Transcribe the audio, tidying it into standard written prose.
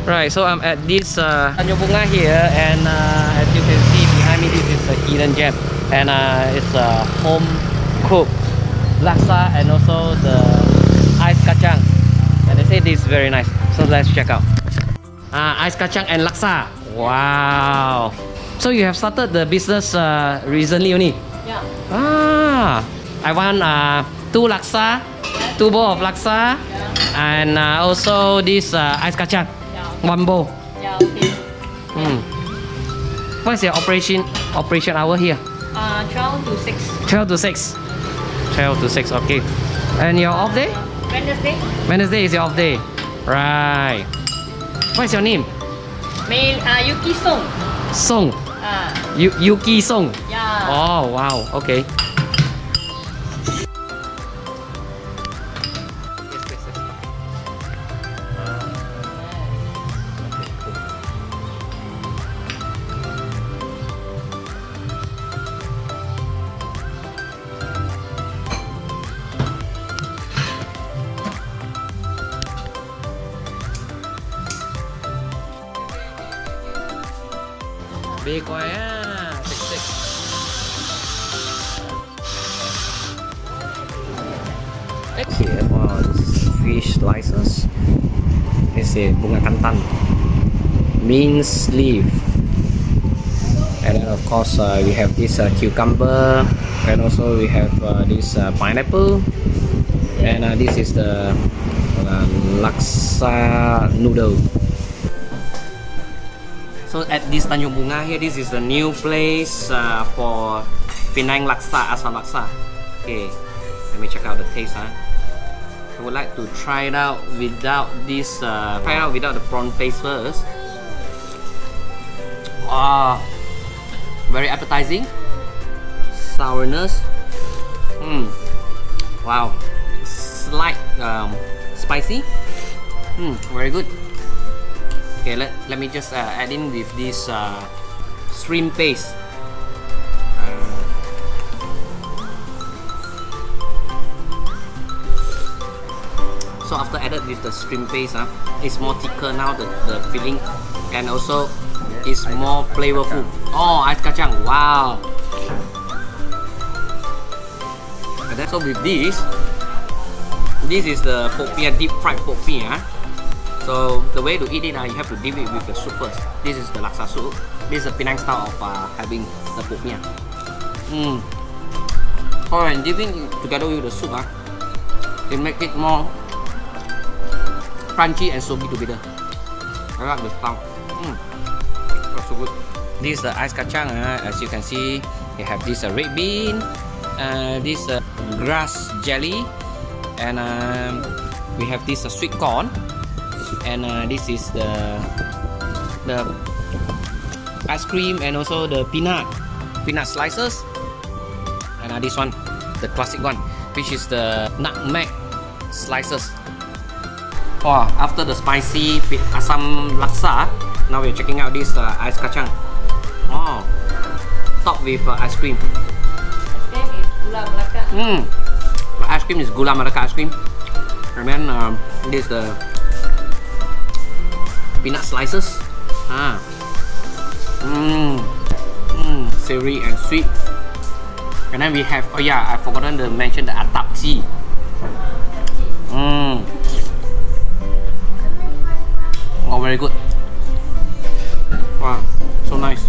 Right, so I'm at this Tanjung Bungah here, and as you can see behind me, this is the Kelian Jam, and it's a home cooked laksa and also the ice kacang, and they say this is very nice. So let's check out. Ice kacang and laksa. Wow. So you have started the business recently only? Yeah. I want 2 laksa, 2 bowl of laksa, and also this ice kacang. 1 bowl. Yeah, okay. What's your operation hour here? 12 to 6. 12 to 6. 12 to 6, okay. And your off day? Wednesday. Wednesday is your off day. Right. What's your name? Yuki Song. Song. Yuki Song. Yeah. Oh, wow. Okay. Big quá á, thick. Here, wow, this is fish slices. This is bunga kantan, minced leaf, and then of course we have this cucumber, and also we have this pineapple, and this is the laksa noodle. So at this Tanjung Bungah here, this is the new place for Penang Laksa, Asam Laksa. Okay, let me check out the taste. I would like to try it out without this, without the prawn paste first. Very appetizing. Sourness. Wow. Slight spicy. Very good. Okay, let me just add in with this shrimp paste. So after added with the shrimp paste, it's more thicker now, the filling, and also it's more flavorful. Oh, ice kacang, wow. And then, so with this is the popiah, deep fried popiah. So the way to eat it, you have to dip it with the soup first. This is the laksa soup. This is the Penang style of having the popiah. So when dipping together with the soup, it makes it more crunchy and soupy together. I like the style. That's so good. This is the ice kacang. As you can see, you have this red bean, this grass jelly, and we have this sweet corn. And this is the ice cream, and also the peanut slices, and this one, the classic one, which is the nutmeg slices. After the spicy asam laksa, now we're checking out this ice kacang. Topped with ice cream. Ice cream is gula melaka. The ice cream is gula melaka ice cream, and then this is the peanut slices. Savory and sweet. And then we have, I forgotten to mention the atapsi. Very good. Wow, so nice.